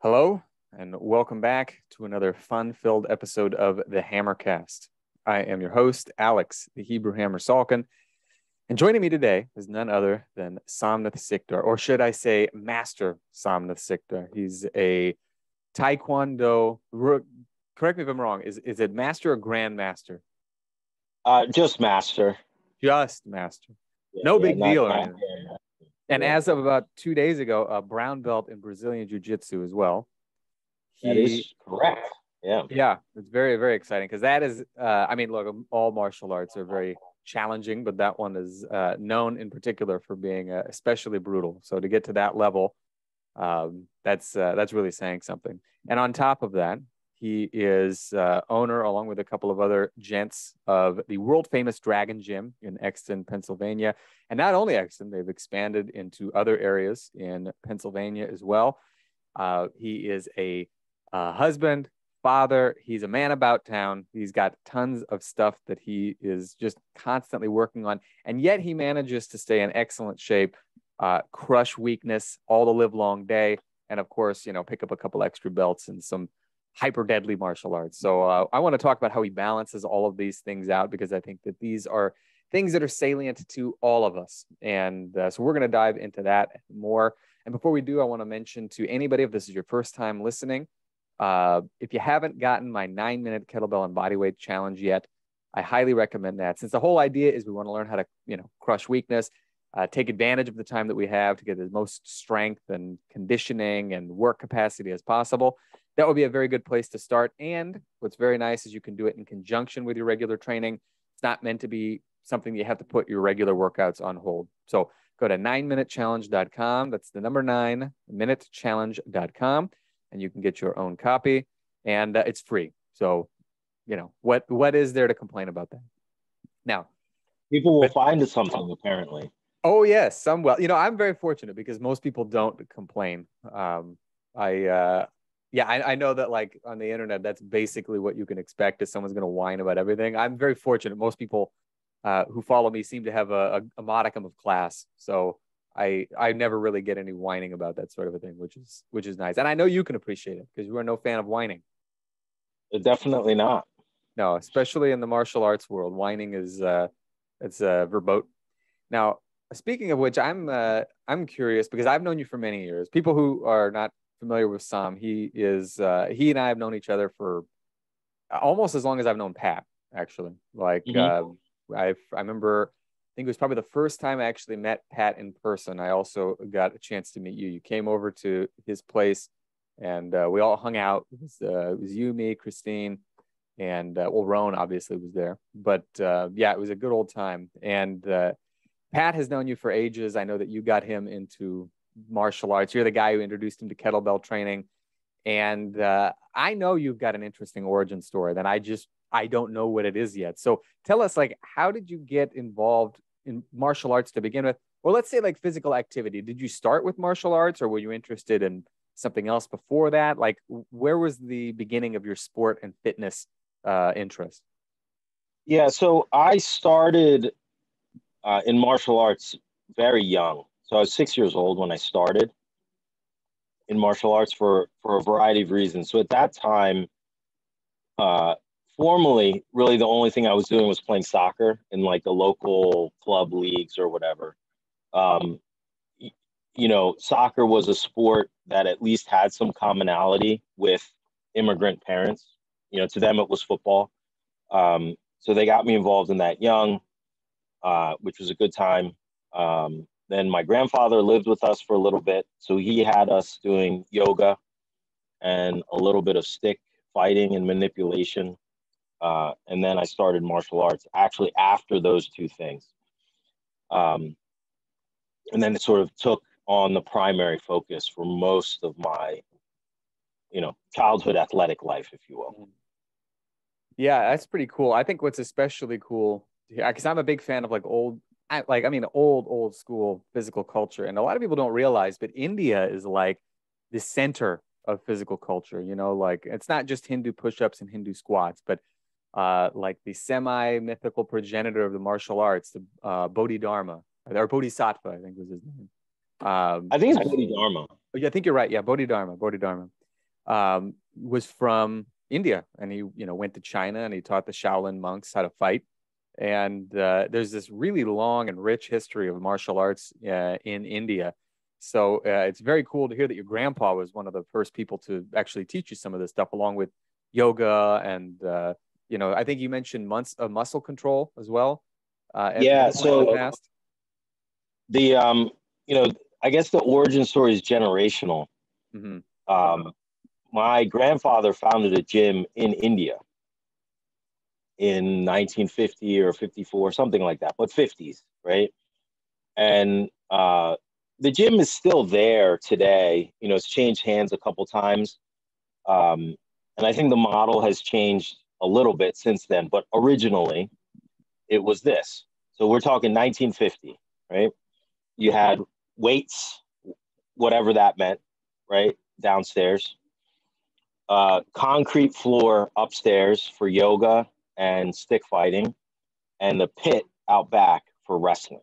Hello, and welcome back to another fun-filled episode of the Hammercast. I am your host, Alex, the Hebrew Hammer Salkin, and joining me today is none other than Somnath Sikdar, or should I say Master Somnath Sikdar. He's a Tae Kwon Do, correct me if I'm wrong, is it Master or Grandmaster? Just Master. Just Master. Yeah, no big deal or not anything. And as of about 2 days ago, a brown belt in Brazilian Jiu-Jitsu as well. That is correct. Yeah, it's very, very exciting because that is, look, all martial arts are very challenging, but that one is known in particular for being especially brutal. So to get to that level, that's really saying something. And on top of that, he is owner, along with a couple of other gents, of the world famous Dragon Gym in Exton, Pennsylvania. And not only Exton, they've expanded into other areas in Pennsylvania as well. He is a husband, father. He's a man about town. He's got tons of stuff that he is just constantly working on. And yet he manages to stay in excellent shape, crush weakness all the live long day. And of course, pick up a couple extra belts and some hyper deadly martial arts. So I want to talk about how he balances all of these things out, because I think that these are things that are salient to all of us. And so we're going to dive into that more. And before we do, I want to mention to anybody, if this is your first time listening, if you haven't gotten my 9-minute kettlebell and bodyweight challenge yet, I highly recommend that, since the whole idea is we want to learn how to, crush weakness, take advantage of the time that we have to get the most strength and conditioning and work capacity as possible. That would be a very good place to start. And what's very nice is you can do it in conjunction with your regular training. It's not meant to be something you have to put your regular workouts on hold. So go to 9minutechallenge.com. That's the number 9minutechallenge.com. And you can get your own copy, and it's free. So, what is there to complain about that? Now, people will find something, apparently. Oh yes, I'm very fortunate because most people don't complain. I know that, like, on the internet, that's basically what you can expect, is someone's going to whine about everything. I'm very fortunate. Most people who follow me seem to have a modicum of class. So I never really get any whining about that sort of a thing, which is nice. And I know you can appreciate it because you are no fan of whining. Definitely not. No, especially in the martial arts world, whining is it's verboten. Now, speaking of which, I'm curious because I've known you for many years. People who are not familiar with Sam, he and I have known each other for almost as long as I've known Pat, actually. Like, I remember, I think it was probably the first time I actually met Pat in person. I also got a chance to meet you. You came over to his place, and we all hung out. It was you, me, Christine, and Roan obviously was there. But it was a good old time. And Pat has known you for ages. I know that you got him into martial arts. You're the guy who introduced him to kettlebell training. And I know you've got an interesting origin story that I don't know what it is yet. So tell us, like, how did you get involved in martial arts to begin with? Or let's say, like, physical activity. Did you start with martial arts, or were you interested in something else before that? Like, where was the beginning of your sport and fitness interest? Yeah, so I started in martial arts very young. So I was 6 years old when I started in martial arts for a variety of reasons. So at that time, formally, really the only thing I was doing was playing soccer in, like, the local club leagues or whatever. Soccer was a sport that at least had some commonality with immigrant parents. To them it was football. So they got me involved in that young, which was a good time. Then my grandfather lived with us for a little bit, so he had us doing yoga and a little bit of stick fighting and manipulation. And then I started martial arts actually after those two things. And then it sort of took on the primary focus for most of my, childhood athletic life, if you will. Yeah, that's pretty cool. I think what's especially cool, because I'm a big fan of old school physical culture. And a lot of people don't realize, but India is like the center of physical culture. Like, it's not just Hindu push-ups and Hindu squats, but like the semi-mythical progenitor of the martial arts, the Bodhidharma, or Bodhisattva, I think was his name. I think it's Bodhidharma. Yeah, I think you're right. Yeah, Bodhidharma. was from India, and he, went to China and he taught the Shaolin monks how to fight. And there's this really long and rich history of martial arts in India. So it's very cool to hear that your grandpa was one of the first people to actually teach you some of this stuff, along with yoga and I think you mentioned muscle control as well. Yeah. So the I guess the origin story is generational. Mm-hmm. My grandfather founded a gym in India in 1950 or 54, something like that, but 50s, right? And the gym is still there today. It's changed hands a couple times. And I think the model has changed a little bit since then, but originally it was this. So we're talking 1950, right? You had weights, whatever that meant, right? Downstairs. Concrete floor upstairs for yoga and stick fighting, and the pit out back for wrestling.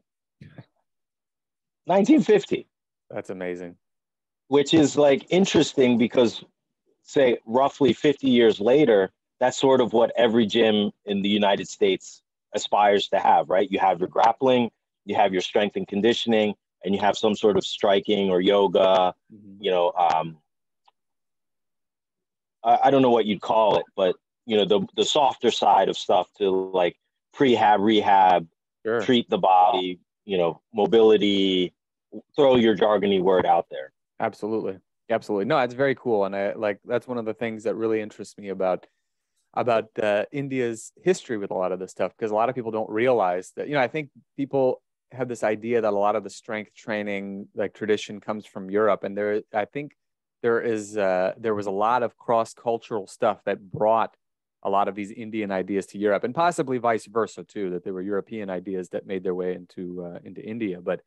1950. That's amazing. Which is like interesting because, say, roughly 50 years later, that's sort of what every gym in the United States aspires to have, right? You have your grappling, you have your strength and conditioning, and you have some sort of striking or yoga, I don't know what you'd call it, but the softer side of stuff to like prehab, rehab, sure. Treat the body, mobility, throw your jargony word out there. Absolutely. No, it's very cool. And that's one of the things that really interests me about India's history with a lot of this stuff, because a lot of people don't realize that, I think people have this idea that a lot of the strength training like tradition comes from Europe. And I think there was a lot of cross-cultural stuff that brought a lot of these Indian ideas to Europe, and possibly vice versa too, that there were European ideas that made their way into India. But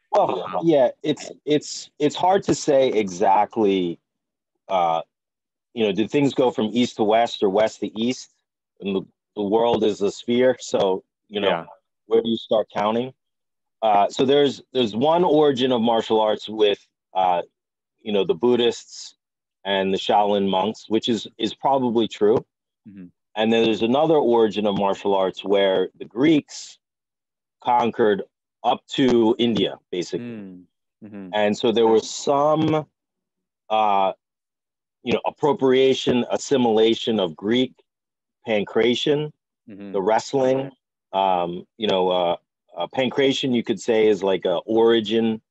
yeah, it's hard to say exactly. Did things go from east to west or west to east? And the world is a sphere, so where do you start counting? So there's one origin of martial arts with the Buddhists and the Shaolin monks, which is probably true. Mm-hmm. And then there's another origin of martial arts where the Greeks conquered up to India, basically. Mm-hmm. And so there was some, appropriation, assimilation of Greek pancration, mm-hmm. the wrestling. Pancration, you could say, is like a origin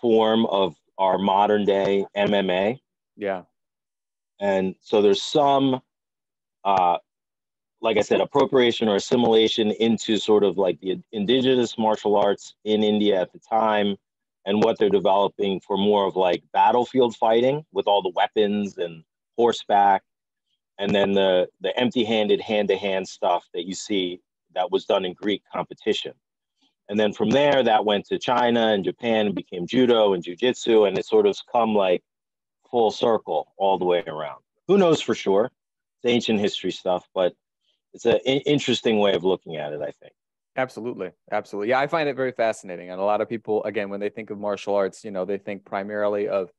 form of our modern day MMA. Yeah. And so there's some, like I said, appropriation or assimilation into sort of like the indigenous martial arts in India at the time, and what they're developing for more of like battlefield fighting with all the weapons and horseback, and then the empty-handed hand-to-hand stuff that you see that was done in Greek competition. And then from there, that went to China and Japan and became judo and jujitsu, and it sort of come like full circle all the way around. Who knows for sure? It's ancient history stuff, but it's an interesting way of looking at it, I think. Absolutely. Yeah, I find it very fascinating. And a lot of people, again, when they think of martial arts, they think primarily of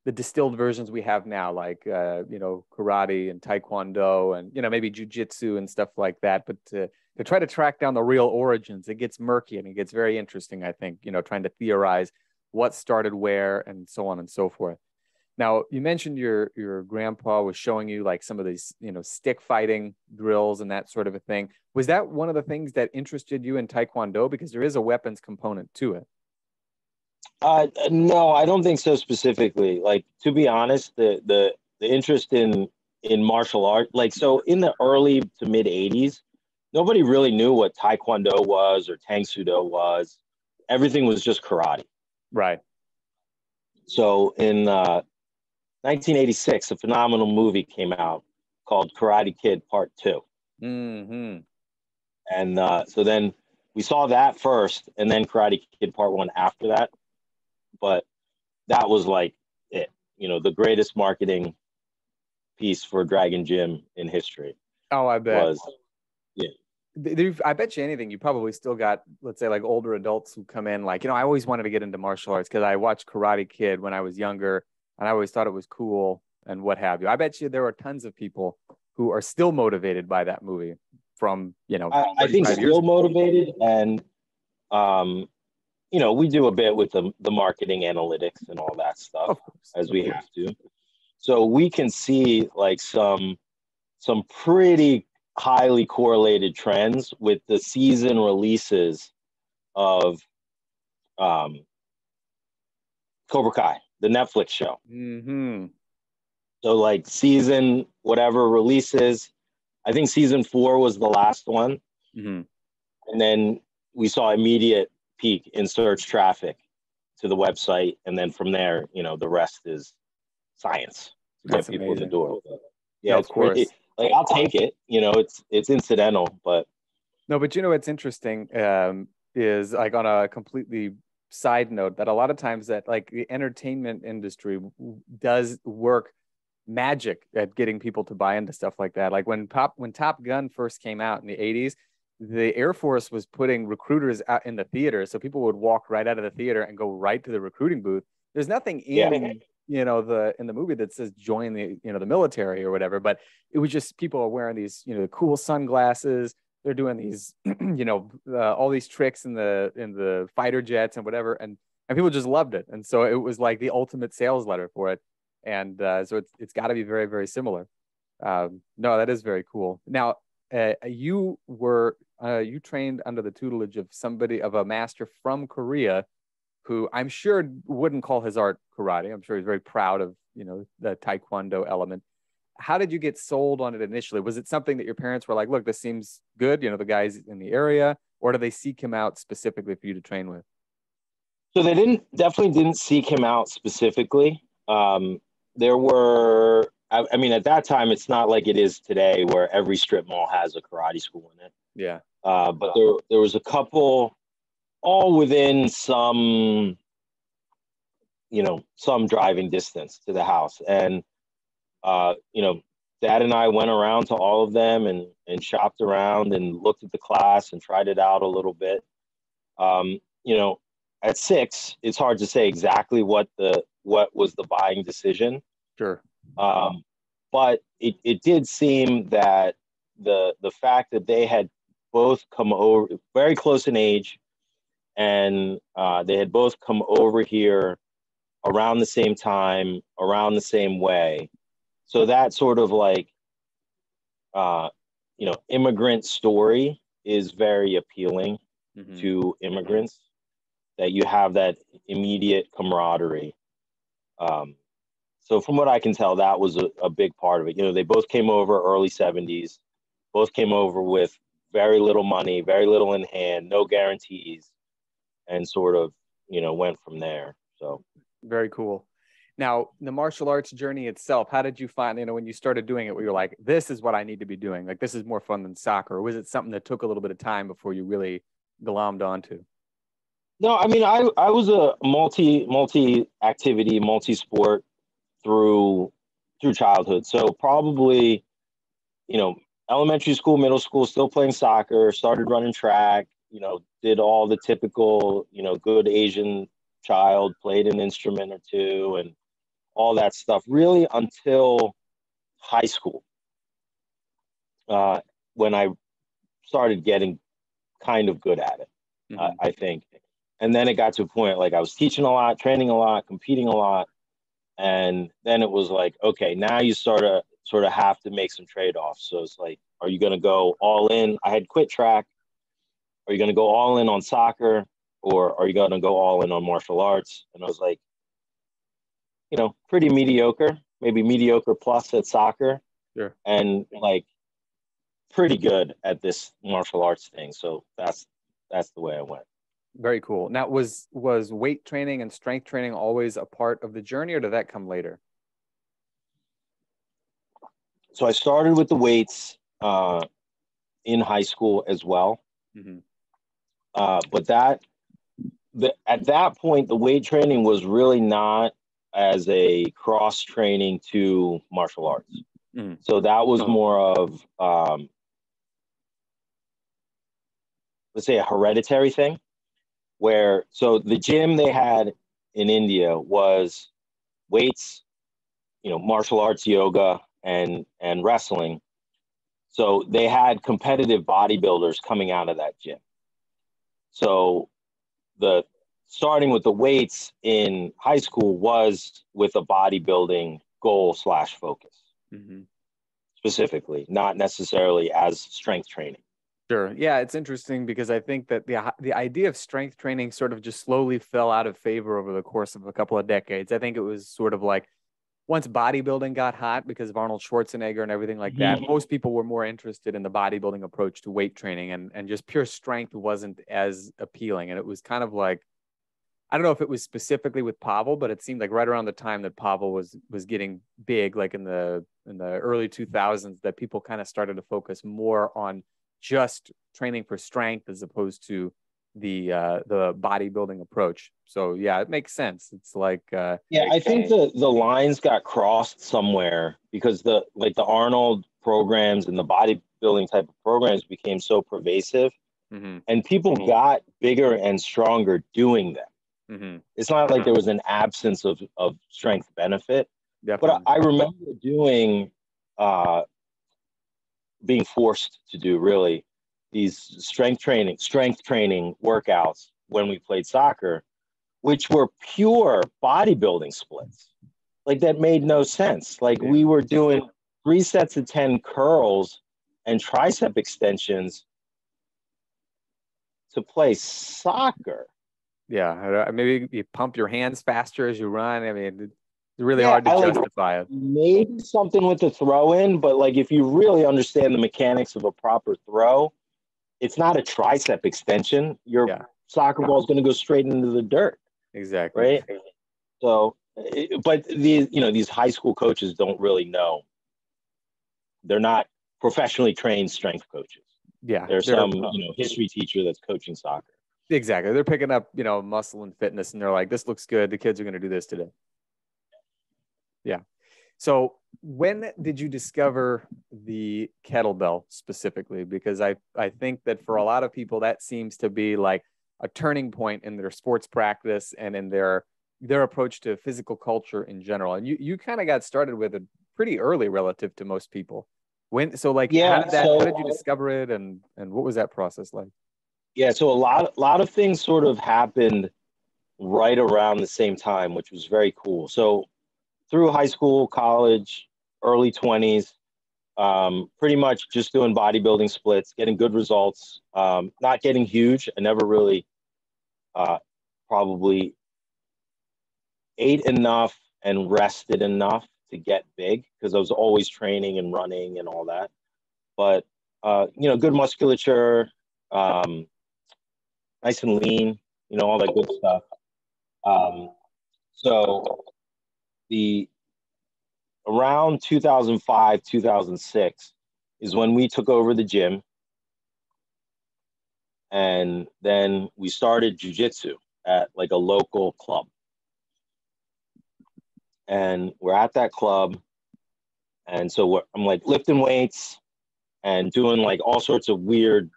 the distilled versions we have now, like, karate and Tae Kwon Do and, maybe jujitsu and stuff like that. But to try to track down the real origins, it gets murky and it gets very interesting, I think, trying to theorize what started where and so on and so forth. Now, you mentioned your grandpa was showing you like some of these, stick fighting drills and that sort of a thing. Was that one of the things that interested you in Tae Kwon Do? Because there is a weapons component to it. No, I don't think so specifically. Like, to be honest, the interest in martial art, like, so in the early to mid 80s, nobody really knew what Tae Kwon Do was or Tang Soo Do was. Everything was just karate. Right. So in 1986, a phenomenal movie came out called Karate Kid Part 2. Mm-hmm. And so then we saw that first, and then Karate Kid Part 1 after that. But that was like it, the greatest marketing piece for Dragon Gym in history. Oh, I bet. Yeah. I bet you anything, you probably still got, let's say, like older adults who come in like, I always wanted to get into martial arts because I watched Karate Kid when I was younger and I always thought it was cool. and what have you. I bet you there are tons of people who are still motivated by that movie from, I think still motivated. And, we do a bit with the marketing analytics and all that stuff, as we have to. So we can see like some pretty highly correlated trends with the season releases of Cobra Kai, the Netflix show. Mm-hmm. So like season whatever releases, I think season 4 was the last one. Mm-hmm. And then we saw immediate peak in search traffic to the website. And then from there, the rest is science to get people in the door. But yeah, no, it's pretty, like, I'll take it, it's incidental, but. No, but what's interesting is, like, on a completely side note, that a lot of times that, like, the entertainment industry does work magic at getting people to buy into stuff like that. Like when Top Gun first came out in the 80s, the Air Force was putting recruiters out in the theater, so people would walk right out of the theater and go right to the recruiting booth. There's nothing in in the movie that says join the the military or whatever, but it was just people are wearing these cool sunglasses. They're doing these all these tricks in the fighter jets and whatever, and people just loved it, and so it was like the ultimate sales letter for it. And so it's got to be very, very similar. No, that is very cool. Now, you trained under the tutelage of a master from Korea, who I'm sure wouldn't call his art karate. I'm sure he's very proud of the Tae Kwon Do element. How did you get sold on it initially? Was it something that your parents were like, look, this seems good, the guy's in the area, or did they seek him out specifically for you to train with? So they definitely didn't seek him out specifically. There were, I mean, at that time, it's not like it is today where every strip mall has a karate school in it. Yeah. But there was a couple, all within some driving distance to the house. And, Dad and I went around to all of them and shopped around and looked at the class and tried it out a little bit. At 6, it's hard to say exactly what was the buying decision. Sure. But it did seem that the fact that they had both come over very close in age, and they had both come over here around the same time, around the same way. So that sort of like, immigrant story is very appealing to immigrants, that you have that immediate camaraderie. So from what I can tell, that was a big part of it. They both came over early 70s, both came over with very little money, very little in hand, no guarantees, and sort of, went from there. So very cool. Now, the martial arts journey itself, how did you find, when you started doing it, where you're like, this is what I need to be doing? Like, this is more fun than soccer. Or was it something that took a little bit of time before you really glommed onto? No, I mean, I was a multi-activity, multi-sport through childhood. So probably, elementary school, middle school, still playing soccer, started running track, did all the typical, good Asian child, played an instrument or two and all that stuff, really until high school, when I started getting kind of good at it, I think. And then it got to a point, like, I was teaching a lot, training a lot, competing a lot. And then it was like, okay, now you sort of have to make some trade-offs. So it's like, are you going to go all in? I had quit track. Are you going to go all in on soccer, or are you going to go all in on martial arts? And I was like, pretty mediocre, maybe mediocre plus at soccer. Sure. And like pretty good at this martial arts thing. So that's the way I went. Very cool. Now, was weight training and strength training always a part of the journey, or did that come later? So I started with the weights in high school as well. But at that point, the weight training was really not as a cross training to martial arts. So that was more of, let's say, a hereditary thing, so the gym they had in India was weights, martial arts, yoga, and wrestling. So they had competitive bodybuilders coming out of that gym. So starting with the weights in high school was with a bodybuilding goal / focus, specifically, not necessarily as strength training. Sure. Yeah, it's interesting because I think that the idea of strength training sort of just slowly fell out of favor over the course of a couple of decades. I think it was sort of like once bodybuilding got hot because of Arnold Schwarzenegger and everything like that, most people were more interested in the bodybuilding approach to weight training, and just pure strength wasn't as appealing. And it was kind of like, I don't know if it was specifically with Pavel, but it seemed like right around the time that Pavel was getting big, like in the early 2000s, that people kind of started to focus more on just training for strength as opposed to the bodybuilding approach. So yeah, it makes sense. It's like I think the lines got crossed somewhere because the Arnold programs and the bodybuilding type of programs became so pervasive, and people got bigger and stronger doing them. It's not like there was an absence of strength benefit. Definitely. But I remember being forced to do really these strength training workouts when we played soccer, which were pure bodybuilding splits. Like that made no sense. Like we were doing 3 sets of 10 curls and tricep extensions to play soccer. Yeah, maybe you pump your hands faster as you run. I mean, it's really hard to justify it. Maybe something with the throw in, but like if you really understand the mechanics of a proper throw, it's not a tricep extension. Your soccer ball is going to go straight into the dirt. Exactly. Right. So, but these high school coaches don't really know. They're not professionally trained strength coaches. Yeah. There's some history teacher that's coaching soccer. Exactly. They're picking up, muscle and fitness, and they're like, this looks good. The kids are going to do this today. Yeah. So when did you discover the kettlebell specifically? Because I think that for a lot of people, that seems to be like a turning point in their sports practice and in their approach to physical culture in general. And you kind of got started with it pretty early relative to most people. How did you discover it, and what was that process like? Yeah, so a lot of things sort of happened right around the same time, which was very cool. So through high school, college, early 20s, pretty much just doing bodybuilding splits, getting good results, not getting huge. I never really probably ate enough and rested enough to get big because I was always training and running and all that. But, good musculature, nice and lean, all that good stuff. So around 2005, 2006 is when we took over the gym. And then we started jujitsu at like a local club. And we're at that club. And so I'm like lifting weights and doing like all sorts of weird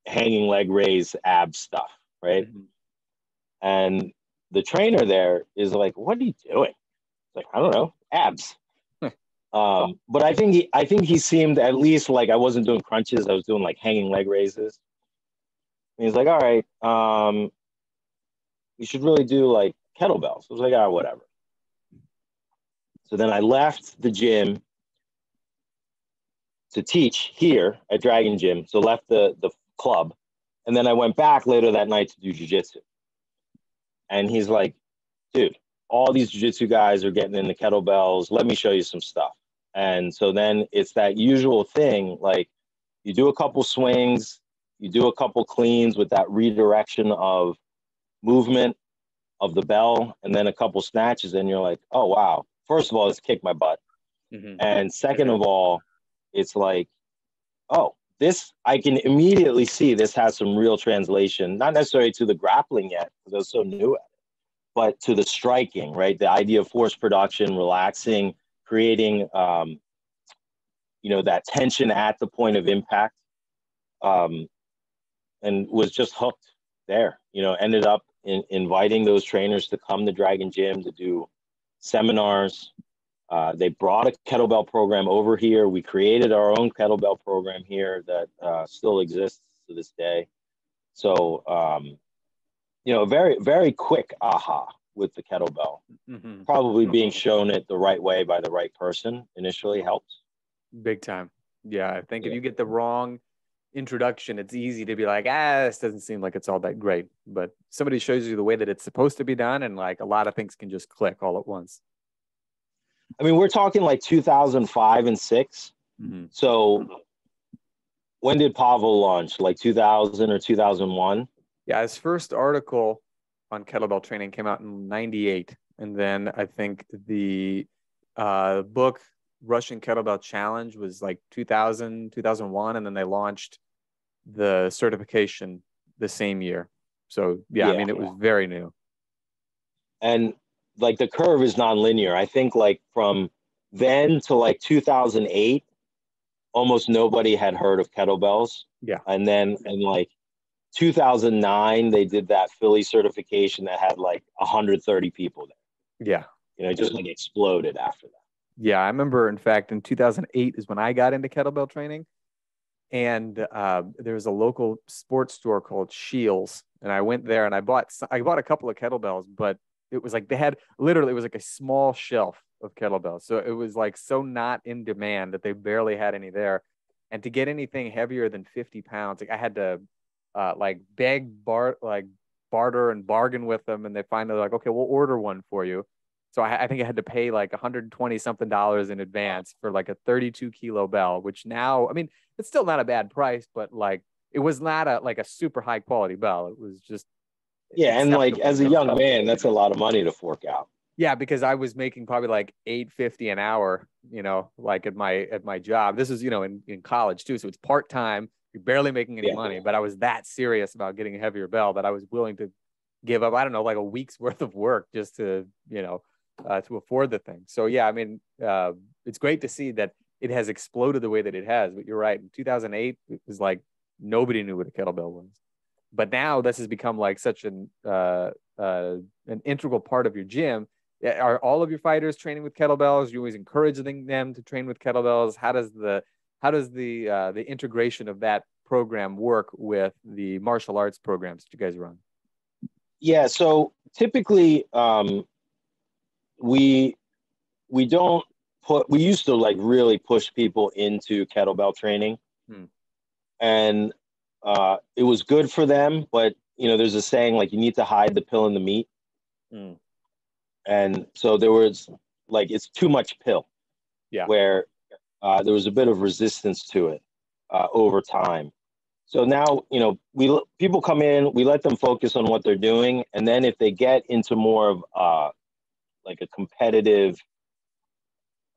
hanging leg raise ab stuff, right? And the trainer there is like, "What are you doing?" It's like, "I don't know, abs." But I think he seemed at least like I wasn't doing crunches. I was doing like hanging leg raises. And he's like, "All right, you should really do like kettlebells." I was like, whatever. So then I left the gym to teach here at Dragon Gym. So left the club. And then I went back later that night to do jujitsu. And he's like, "Dude, all these jujitsu guys are getting into kettlebells. Let me show you some stuff." And so then it's that usual thing, like you do a couple swings, you do a couple cleans with that redirection of movement of the bell, and then a couple snatches, and you're like, "Oh, wow. First of all, it's kicked my butt." And second of all, it's like, "Oh, this, I can immediately see this has some real translation, not necessarily to the grappling yet, because I was so new at it, but to the striking, right? The idea of force production, relaxing, creating, that tension at the point of impact, and was just hooked there. Ended up inviting those trainers to come to Dragon Gym to do seminars, They brought a kettlebell program over here. We created our own kettlebell program here that still exists to this day. So, very, very quick aha with the kettlebell. Mm-hmm. Probably being shown it the right way by the right person initially helps. Big time. Yeah, I think if you get the wrong introduction, it's easy to be like, this doesn't seem like it's all that great. But somebody shows you the way that it's supposed to be done, and like a lot of things can just click all at once. I mean, we're talking like 2005 and 6. Mm-hmm. So when did Pavel launch? Like 2000 or 2001? Yeah, his first article on kettlebell training came out in 98. And then I think the book Russian Kettlebell Challenge was like 2000, 2001. And then they launched the certification the same year. So, yeah, I mean, it was very new. And like the curve is nonlinear. I think like from then to like 2008, almost nobody had heard of kettlebells. Yeah. And then in like 2009, they did that Philly certification that had like 130 people there. Yeah. It just like exploded after that. Yeah, I remember, in fact, in 2008 is when I got into kettlebell training. And there was a local sports store called Shields. And I went there and I bought a couple of kettlebells, but it was like it was like a small shelf of kettlebells. So it was like so not in demand that they barely had any there. And to get anything heavier than 50 pounds, like I had to barter and bargain with them. And they finally like, okay, we'll order one for you. So I think I had to pay like $120 something in advance for like a 32 kilo bell, which now, I mean, it's still not a bad price, but like it was not a super high quality bell. It was just and like as a young man, that's a lot of money to fork out. Yeah, because I was making probably like $8.50 an hour, like at my job. This is, in college too, so it's part time. You're barely making any money, but I was that serious about getting a heavier bell that I was willing to give up, I don't know, like a week's worth of work just to to afford the thing. So yeah, I mean, it's great to see that it has exploded the way that it has. But you're right. In 2008, it was like nobody knew what a kettlebell was. But now this has become like such an integral part of your gym. Are all of your fighters training with kettlebells? You always encouraging them to train with kettlebells. How does the integration of that program work with the martial arts programs that you guys run? Yeah. So typically, we don't we used to like really push people into kettlebell training. And it was good for them, but there's a saying like you need to hide the pill in the meat. And so there was like, it's too much pill. Yeah. Where there was a bit of resistance to it over time. So now, people come in, we let them focus on what they're doing. And then if they get into more of like a competitive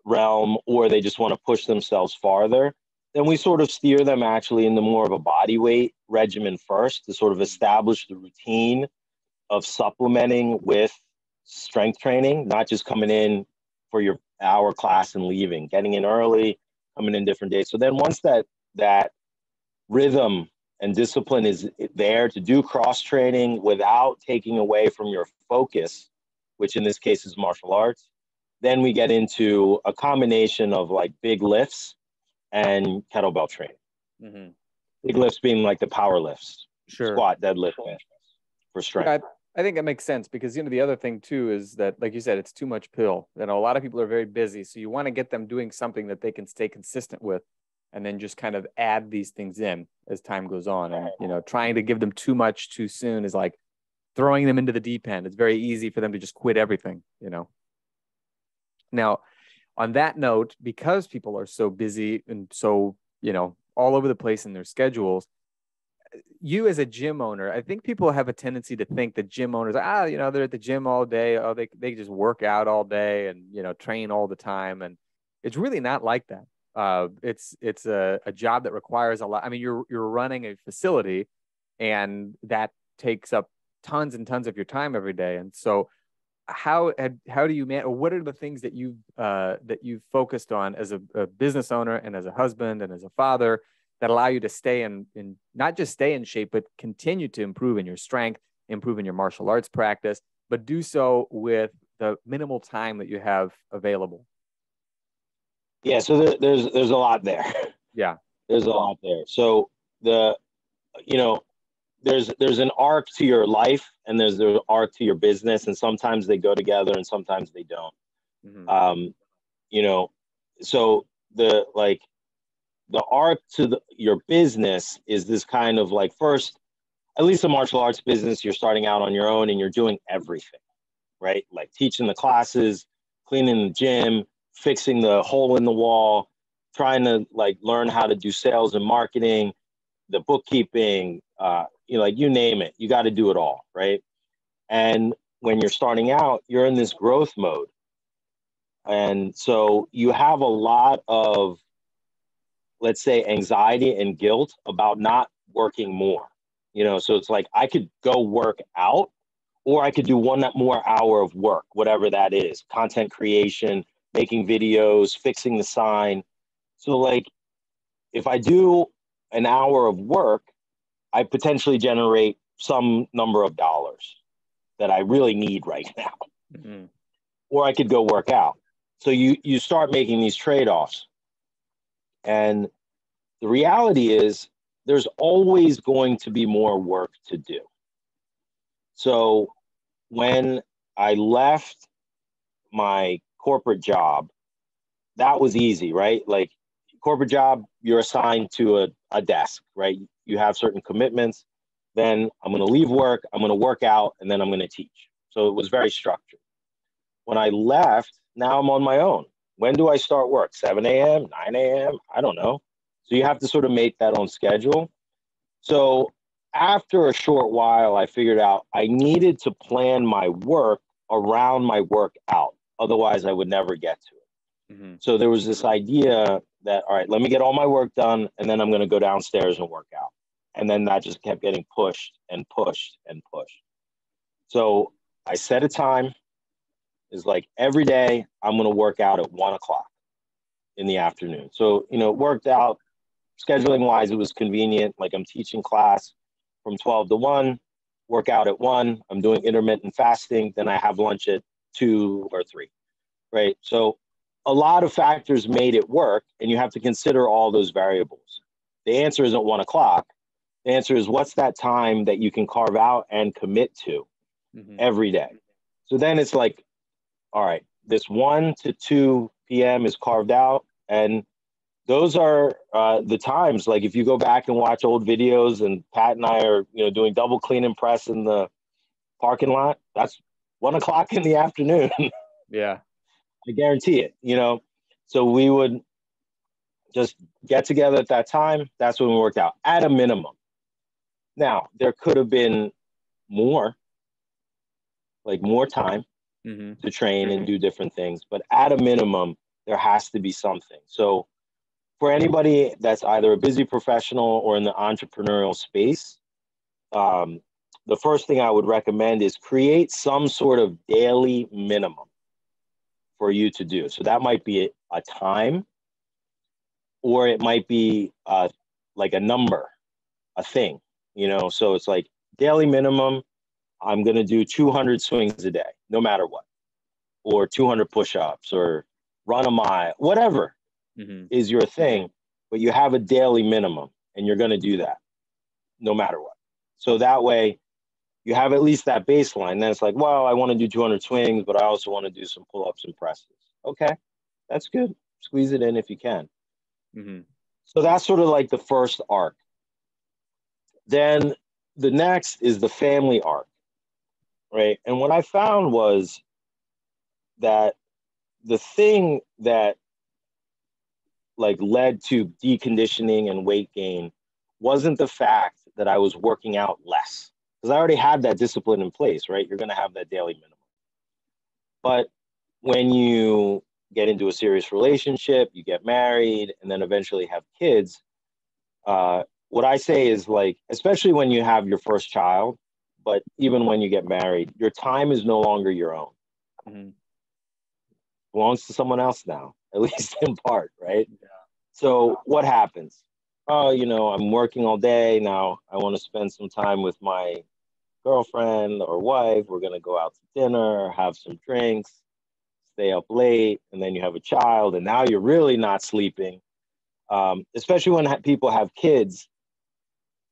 realm, or they just want to push themselves farther, then we sort of steer them actually into more of a body weight regimen first to sort of establish the routine of supplementing with strength training, not just coming in for your hour class and leaving, getting in early, coming in different days. So then once that rhythm and discipline is there to do cross training without taking away from your focus, which in this case is martial arts, then we get into a combination of like big lifts and kettlebell training. Big lifts being like the power lifts, squat, deadlift, bench press for strength. Yeah, I think that makes sense because the other thing too is that, like you said, it's too much pill. A lot of people are very busy, so you want to get them doing something that they can stay consistent with, and then just kind of add these things in as time goes on. And trying to give them too much too soon is like throwing them into the deep end. It's very easy for them to just quit everything. Now, on that note, because people are so busy and so all over the place in their schedules, you as a gym owner, I think people have a tendency to think that gym owners, they're at the gym all day. Oh, they just work out all day and, train all the time. And it's really not like that. It's a job that requires a lot. I mean, you're running a facility, and that takes up tons and tons of your time every day. And so how do you or what are the things that you've focused on as a business owner and as a husband and as a father that allow you to stay in not just stay in shape, but continue to improve in your strength, improve in your martial arts practice, but do so with the minimal time that you have available? Yeah, so there's a lot there. Yeah. There's a lot there. So the you know there's an arc to your life and there's an arc to your business, and sometimes they go together and sometimes they don't. Mm-hmm. You know, so the arc to your business is this kind of like, first, at least a martial arts business, you're starting out on your own and you're doing everything, right? Like teaching the classes, cleaning the gym, fixing the hole in the wall, trying to like learn how to do sales and marketing, the bookkeeping, like you name it, you got to do it all, right? And when you're starting out, you're in this growth mode. And so you have a lot of, let's say, anxiety and guilt about not working more. So it's like I could go work out or I could do one more hour of work, whatever that is, content creation, making videos, fixing the sign. So like if I do an hour of work, I potentially generate some number of dollars that I really need right now. Mm-hmm. Or I could go work out. So you start making these trade-offs. And the reality is there's always going to be more work to do. So when I left my corporate job, that was easy, right? Like corporate job, you're assigned to a desk, right? You have certain commitments. Then I'm going to leave work, I'm going to work out, and then I'm going to teach. So it was very structured. When I left, now I'm on my own. When do I start work? 7 a.m., 9 a.m.? I don't know. So you have to sort of make that own schedule. So after a short while, I figured out I needed to plan my work around my workout. Otherwise, I would never get to it. Mm-hmm. So there was this idea that, all right, let me get all my work done, and then I'm going to go downstairs and work out. And then that just kept getting pushed and pushed and pushed. So I set a time. It's like every day I'm going to work out at 1 o'clock in the afternoon. So, it worked out scheduling wise. It was convenient. Like I'm teaching class from 12 to 1, work out at 1. I'm doing intermittent fasting. Then I have lunch at 2 or 3, right? So a lot of factors made it work, and you have to consider all those variables. The answer isn't 1 o'clock. The answer is what's that time that you can carve out and commit to every day. So then it's like, all right, this 1 to 2 p.m. is carved out, and those are the times. Like if you go back and watch old videos, and Pat and I are, doing double clean and press in the parking lot, that's 1 o'clock in the afternoon. Yeah. I guarantee it, So we would just get together at that time. That's when we worked out at a minimum. Now, there could have been more time to train and do different things. But at a minimum, there has to be something. So for anybody that's either a busy professional or in the entrepreneurial space, the first thing I would recommend is create some sort of daily minimum for you to do. So that might be a time, or it might be like a number, a thing, So it's like daily minimum, I'm going to do 200 swings a day, no matter what, or 200 push-ups, or run a mile, whatever is your thing, but you have a daily minimum and you're going to do that no matter what. So that way you have at least that baseline. Then it's like, well, I want to do 200 swings, but I also want to do some pull-ups and presses. Okay, that's good. Squeeze it in if you can. So that's sort of like the first arc. Then the next is the family arc, right? And what I found was that the thing that like led to deconditioning and weight gain wasn't the fact that I was working out less, because I already had that discipline in place, right? You're going to have that daily minimum. But when you get into a serious relationship, you get married, and then eventually have kids, what I say is like, especially when you have your first child, but even when you get married, your time is no longer your own. Belongs to someone else now, at least in part, right? Yeah. So what happens? Oh, I'm working all day now. I want to spend some time with my girlfriend or wife. We're going to go out to dinner, have some drinks. stay up late, and then you have a child, and now you're really not sleeping. Especially when people have kids,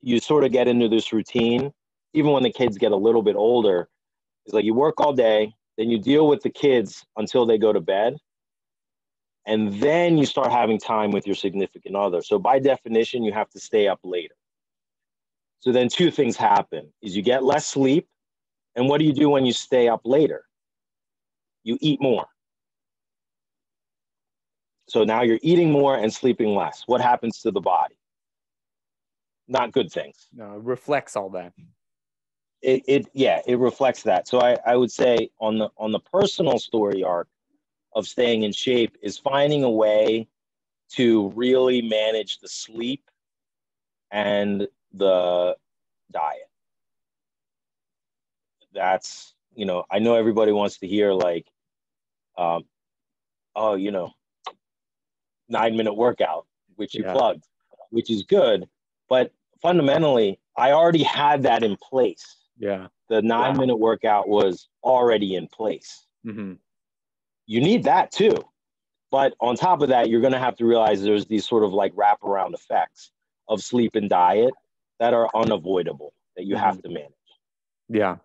you sort of get into this routine. Even when the kids get a little bit older, it's like you work all day, then you deal with the kids until they go to bed, and then you start having time with your significant other. So by definition, you have to stay up later. So then two things happen, is you get less sleep, and what do you do when you stay up later? You eat more. So now you're eating more and sleeping less. What happens to the body? Not good things. No, it reflects all that. It reflects that. So I would say on the personal story arc of staying in shape is finding a way to really manage the sleep and the diet. That's, I know everybody wants to hear like, oh, 9-minute workout, which you plugged, which is good. But fundamentally, I already had that in place. Yeah. The 9-minute workout was already in place. Mm-hmm. You need that too. But on top of that, you're going to have to realize there's these sort of like wraparound effects of sleep and diet that are unavoidable that you have to manage. Yeah.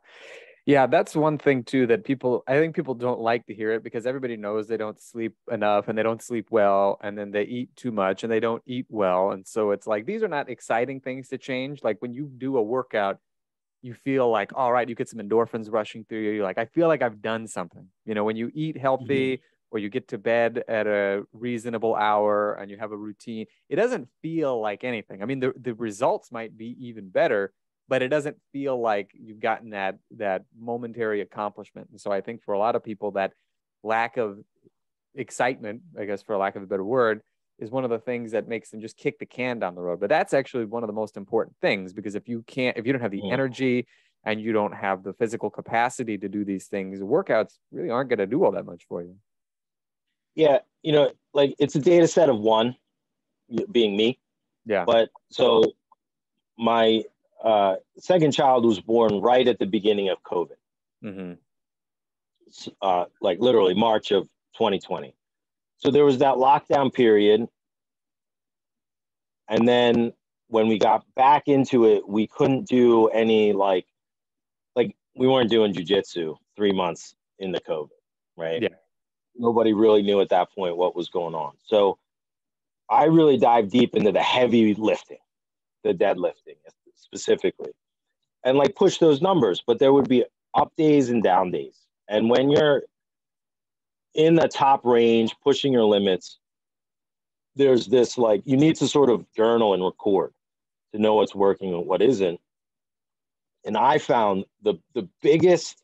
Yeah, that's one thing too that I think people don't like to hear it because everybody knows they don't sleep enough and they don't sleep well, and then they eat too much and they don't eat well. And so it's like, these are not exciting things to change. Like when you do a workout, you feel like, all right, you get some endorphins rushing through you. You're like, I feel like I've done something. When you eat healthy or you get to bed at a reasonable hour and you have a routine, it doesn't feel like anything. I mean, the results might be even better, but it doesn't feel like you've gotten that momentary accomplishment. And so I think for a lot of people, that lack of excitement, I guess for lack of a better word, is one of the things that makes them just kick the can down the road. But that's actually one of the most important things, because if you don't have the energy and you don't have the physical capacity to do these things, workouts really aren't going to do all that much for you. Yeah. Like it's a data set of one, being me. Yeah. But so my second child was born right at the beginning of COVID. Like literally March of 2020. So there was that lockdown period. And then when we got back into it, we couldn't do any like we weren't doing jujitsu 3 months into COVID, right? Yeah. Nobody really knew at that point what was going on. So I really dived deep into the heavy lifting, the deadlifting specifically, and like push those numbers. But there would be up days and down days. And when you're in the top range, pushing your limits, there's this like, you need to sort of journal and record to know what's working and what isn't. And I found the biggest,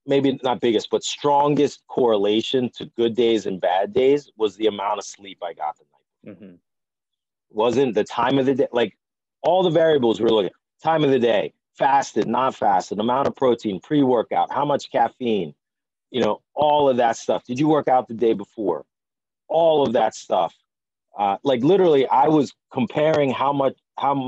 maybe not biggest, but strongest correlation to good days and bad days was the amount of sleep I got the night. Wasn't the time of the day, like all the variables were looking, time of the day, fasted, not fasted, amount of protein, pre-workout, how much caffeine, all of that stuff. Did you work out the day before? All of that stuff. Like literally, I was comparing how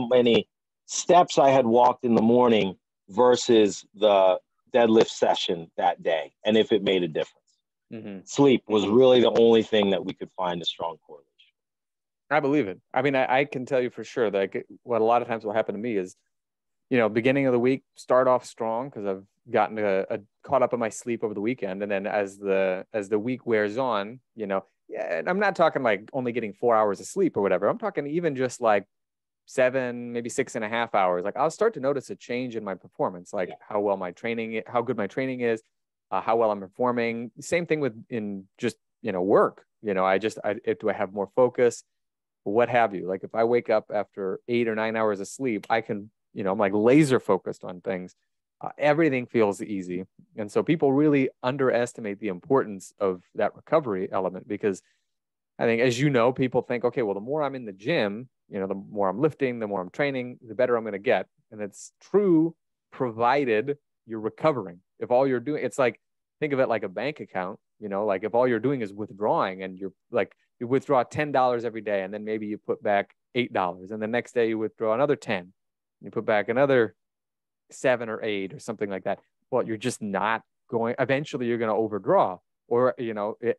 many steps I had walked in the morning versus the deadlift session that day, and if it made a difference. Sleep was really the only thing that we could find a strong correlation. I believe it. I mean, I can tell you for sure that what a lot of times will happen to me is, beginning of the week, start off strong because I've gotten caught up in my sleep over the weekend. And then as the week wears on, and I'm not talking like only getting 4 hours of sleep or whatever. I'm talking even just like 7, maybe 6.5 hours. Like I'll start to notice a change in my performance, like how good my training is, how well I'm performing. Same thing in just, work, do I have more focus, what have you? Like if I wake up after 8 or 9 hours of sleep, I can, I'm like laser focused on things. Everything feels easy. And so people really underestimate the importance of that recovery element, because I think, as people think, okay, well, the more I'm in the gym, the more I'm lifting, the more I'm training, the better I'm going to get. And it's true, provided you're recovering. If all you're doing, it's like, think of it like a bank account, like if all you're doing is withdrawing and you're like, you withdraw $10 every day, and then maybe you put back $8, and the next day you withdraw another 10, you put back another 7 or 8 or something like that. Well, you're just not going, eventually you're going to overdraw. or,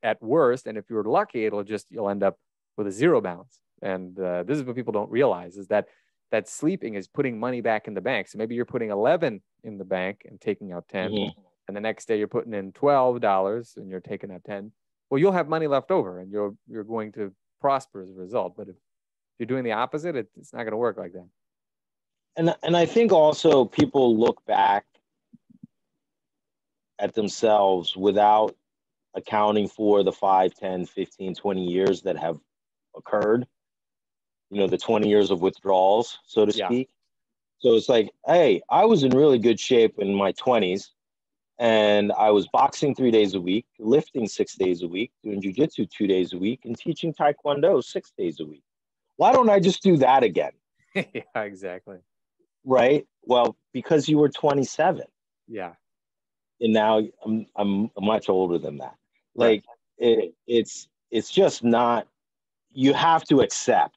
at worst, and if you're lucky, you'll end up with a zero balance. And this is what people don't realize, is that sleeping is putting money back in the bank. So maybe you're putting 11 in the bank and taking out 10, and the next day you're putting in $12 and you're taking out 10. Well, you'll have money left over, and you're going to prosper as a result. But if you're doing the opposite, it's not going to work like that. And I think also people look back at themselves without accounting for the 5, 10, 15, 20 years that have occurred, the 20 years of withdrawals, so to speak. So it's like, hey, I was in really good shape in my 20s, and I was boxing 3 days a week, lifting 6 days a week, doing jujitsu 2 days a week, and teaching Tae Kwon Do 6 days a week. Why don't I just do that again? Yeah, exactly. Right? Well, because you were 27. Yeah. And now I'm much older than that. Right. It's just not, you have to accept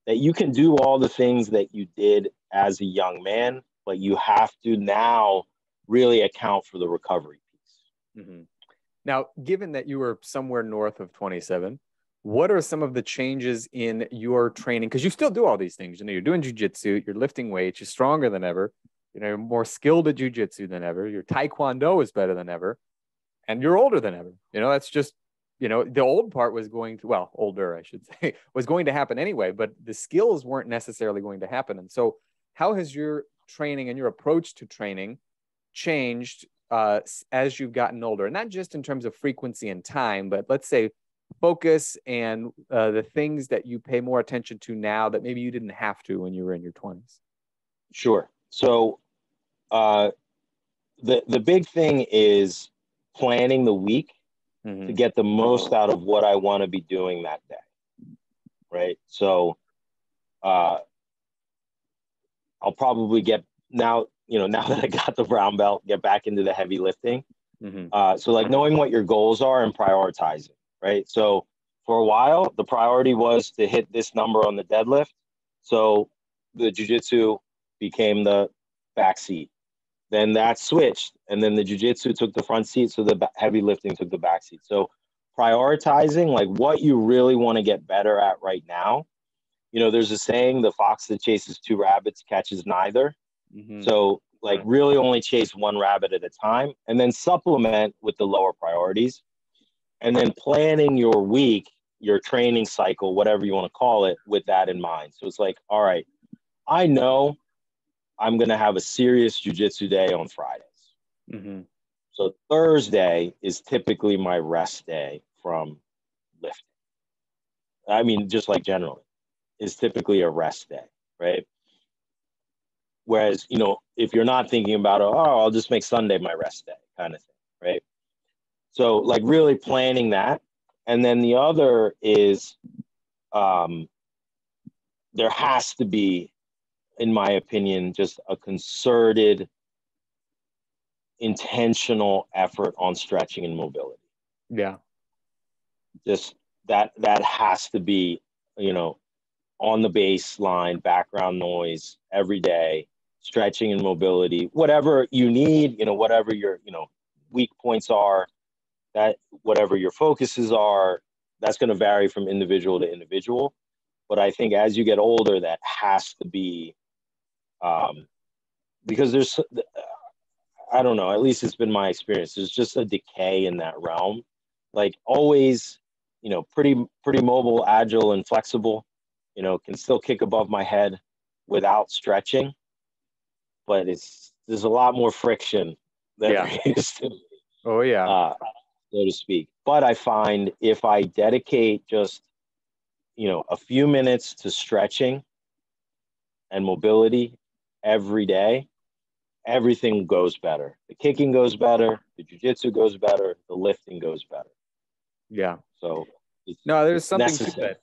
that you can do all the things that you did as a young man, but you have to now really account for the recovery piece. Mm-hmm. Now, given that you were somewhere north of 27, what are some of the changes in your training? Because you still do all these things. You're doing jujitsu, you're lifting weights, you're stronger than ever, you're more skilled at jujitsu than ever, your Tae Kwon Do is better than ever, and you're older than ever. That's just, the old part was older, I should say, was going to happen anyway, but the skills weren't necessarily going to happen. And so how has your training and your approach to training changed as you've gotten older? And not just in terms of frequency and time, but let's say focus and the things that you pay more attention to now that maybe you didn't have to when you were in your 20s. Sure. So the big thing is planning the week to get the most out of what I want to be doing that day. Right. So I'll probably now that I got the brown belt, get back into the heavy lifting. So like knowing what your goals are and prioritizing, right? So for a while, the priority was to hit this number on the deadlift. So the jiu-jitsu became the back seat. Then that switched, and then the jiu-jitsu took the front seat, so the heavy lifting took the back seat. So prioritizing like what you really want to get better at right now. There's a saying, the fox that chases two rabbits catches neither. So like really only chase one rabbit at a time, and then supplement with the lower priorities, and then planning your week, your training cycle, whatever you want to call it, with that in mind. So it's like, all right, I know I'm going to have a serious jiu-jitsu day on Fridays. So Thursday is typically my rest day from lifting. I mean, just like generally, is typically a rest day, right? Whereas, if you're not thinking about, I'll just make Sunday my rest day kind of thing, right? So like really planning that. And then the other is there has to be, in my opinion, just a concerted, intentional effort on stretching and mobility. Yeah. Just that has to be, on the baseline, background noise every day, stretching and mobility, whatever you need, whatever your, weak points are, that whatever your focuses are, that's going to vary from individual to individual. But I think as you get older, that has to be, because there's, I don't know, at least it's been my experience, there's just a decay in that realm. Like always, pretty mobile, agile, and flexible, can still kick above my head without stretching. But there's a lot more friction than there used to be. Oh, yeah. So to speak. But I find if I dedicate just, a few minutes to stretching and mobility every day, everything goes better. The kicking goes better, the jiu-jitsu goes better, the lifting goes better. Yeah. So there's something to that.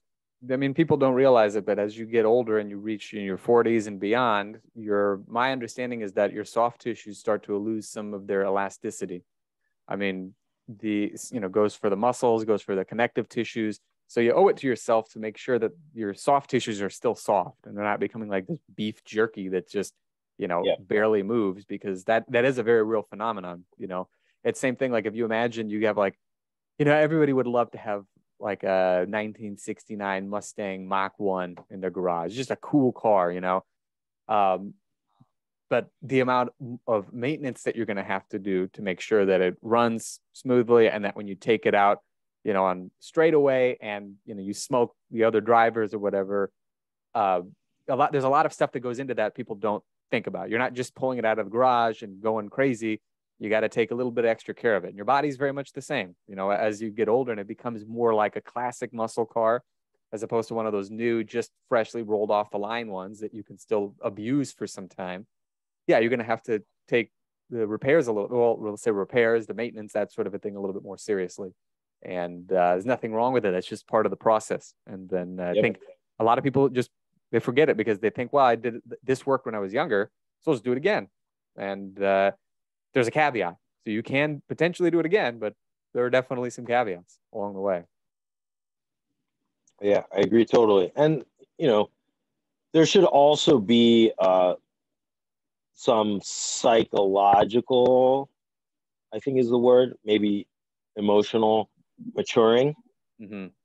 I mean, people don't realize it, but as you get older and you reach in your 40s and beyond, my understanding is that your soft tissues start to lose some of their elasticity. I mean, goes for the muscles, goes for the connective tissues. So you owe it to yourself to make sure that your soft tissues are still soft and they're not becoming like this beef jerky that just, barely moves, because that is a very real phenomenon. It's same thing. Like if you imagine you have like, You know, everybody would love to have like a 1969 Mustang Mach 1 in their garage. Just a cool car, you know. Um, but the amount of maintenance that you're going to have to do to make sure that it runs smoothly, and that when you take it out, you know, on straightaway, and you know, you smoke the other drivers or whatever, uh, there's a lot of stuff that goes into that people don't think about. You're not just pulling it out of the garage and going crazy. You got to take a little bit extra care of it. And your body's very much the same. You know, as you get older and it becomes more like a classic muscle car, as opposed to one of those new, just freshly rolled off the line ones that you can still abuse for some time. Yeah, you're going to have to take the repairs a little, well, we'll say repairs, the maintenance, that sort of a thing, a little bit more seriously. And there's nothing wrong with it. That's just part of the process. And then I think a lot of people just, they forget it because they think, well, I did this work when I was younger, so let's do it again. And there's a caveat. So you can potentially do it again, but there are definitely some caveats along the way. Yeah, I agree totally. And, you know, there should also be some psychological, I think is the word, maybe emotional maturing,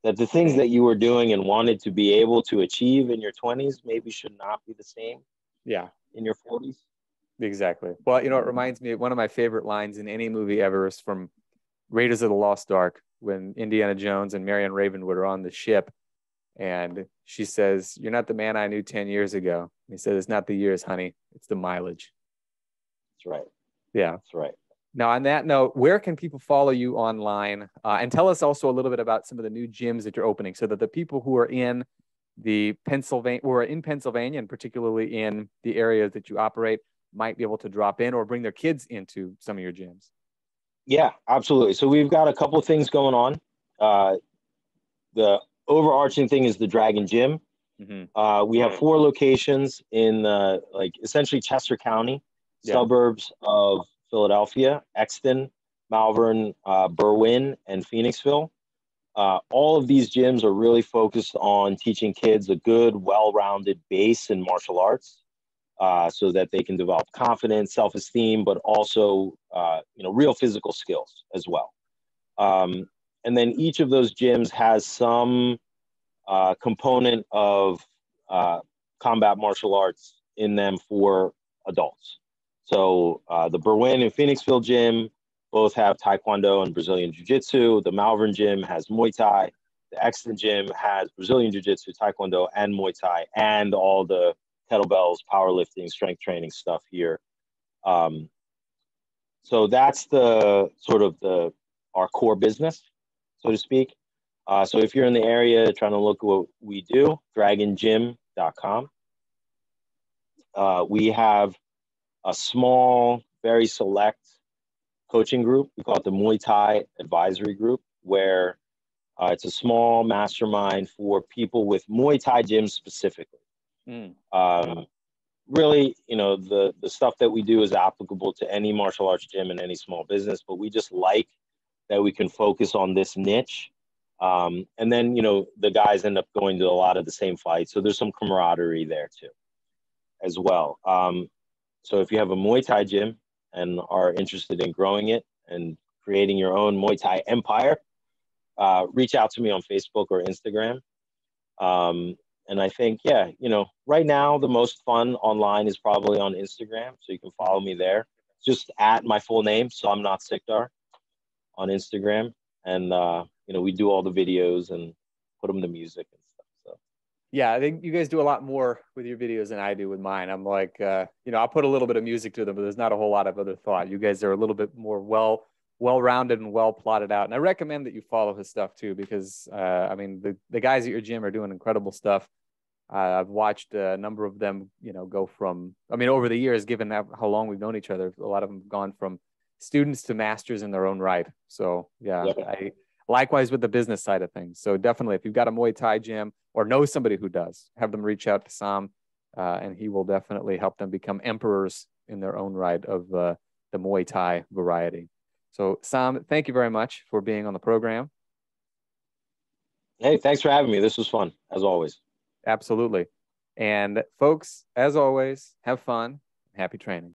that the things that you were doing and wanted to be able to achieve in your 20s maybe should not be the same in your 40s. Exactly. Well, you know, it reminds me of one of my favorite lines in any movie ever is from Raiders of the Lost Ark, when Indiana Jones and Marion Ravenwood are on the ship, and she says, "You're not the man I knew 10 years ago." And he said, "It's not the years, honey. It's the mileage." That's right. Yeah. That's right. Now, on that note, where can people follow you online? And tell us also a little bit about some of the new gyms that you're opening, so that the people who are in Pennsylvania, and particularly in the areas that you operate, might be able to drop in or bring their kids into some of your gyms. Yeah, absolutely. So we've got a couple of things going on. The overarching thing is the Dragon Gym. We have 4 locations in like essentially Chester County, suburbs of Philadelphia: Exton, Malvern, Berwyn, and Phoenixville. All of these gyms are really focused on teaching kids a good, well-rounded base in martial arts, so that they can develop confidence, self-esteem, but also you know, real physical skills as well. And then each of those gyms has some component of combat martial arts in them for adults. So the Berwyn and Phoenixville gym both have Tae Kwon Do and Brazilian Jiu-Jitsu. The Malvern gym has Muay Thai. The Exton gym has Brazilian Jiu-Jitsu, Tae Kwon Do, and Muay Thai, and all the kettlebells, powerlifting, strength training stuff here. So that's the sort of our core business, so to speak. So if you're in the area trying to look at what we do, dragongym.com. We have a small, very select coaching group. We call it the Muay Thai Advisory Group, where it's a small mastermind for people with Muay Thai gyms specifically. Really, you know, the stuff that we do is applicable to any martial arts gym and any small business, but we just like that we can focus on this niche. And then, you know, the guys end up going to a lot of the same fights. So there's some camaraderie there too, as well. So if you have a Muay Thai gym and are interested in growing it and creating your own Muay Thai empire, reach out to me on Facebook or Instagram. And I think, yeah, you know, right now the most fun online is probably on Instagram. So you can follow me there. Just at my full name, Somnath Sikdar, on Instagram. And, you know, we do all the videos and put them to music and stuff. So, yeah, I think you guys do a lot more with your videos than I do with mine. I'm like, you know, I'll put a little bit of music to them, but there's not a whole lot of other thought. You guys are a little bit more well-rounded and well plotted out. And I recommend that you follow his stuff too, because I mean, the guys at your gym are doing incredible stuff. I've watched a number of them, you know, go from, I mean, over the years, given how long we've known each other, a lot of them have gone from students to masters in their own right. So yeah, I likewise with the business side of things. So definitely, if you've got a Muay Thai gym or know somebody who does, have them reach out to Sam, and he will definitely help them become emperors in their own right of the Muay Thai variety. So Sam, thank you very much for being on the program. Hey, thanks for having me. This was fun, as always. Absolutely. And folks, as always, have fun. Happy training.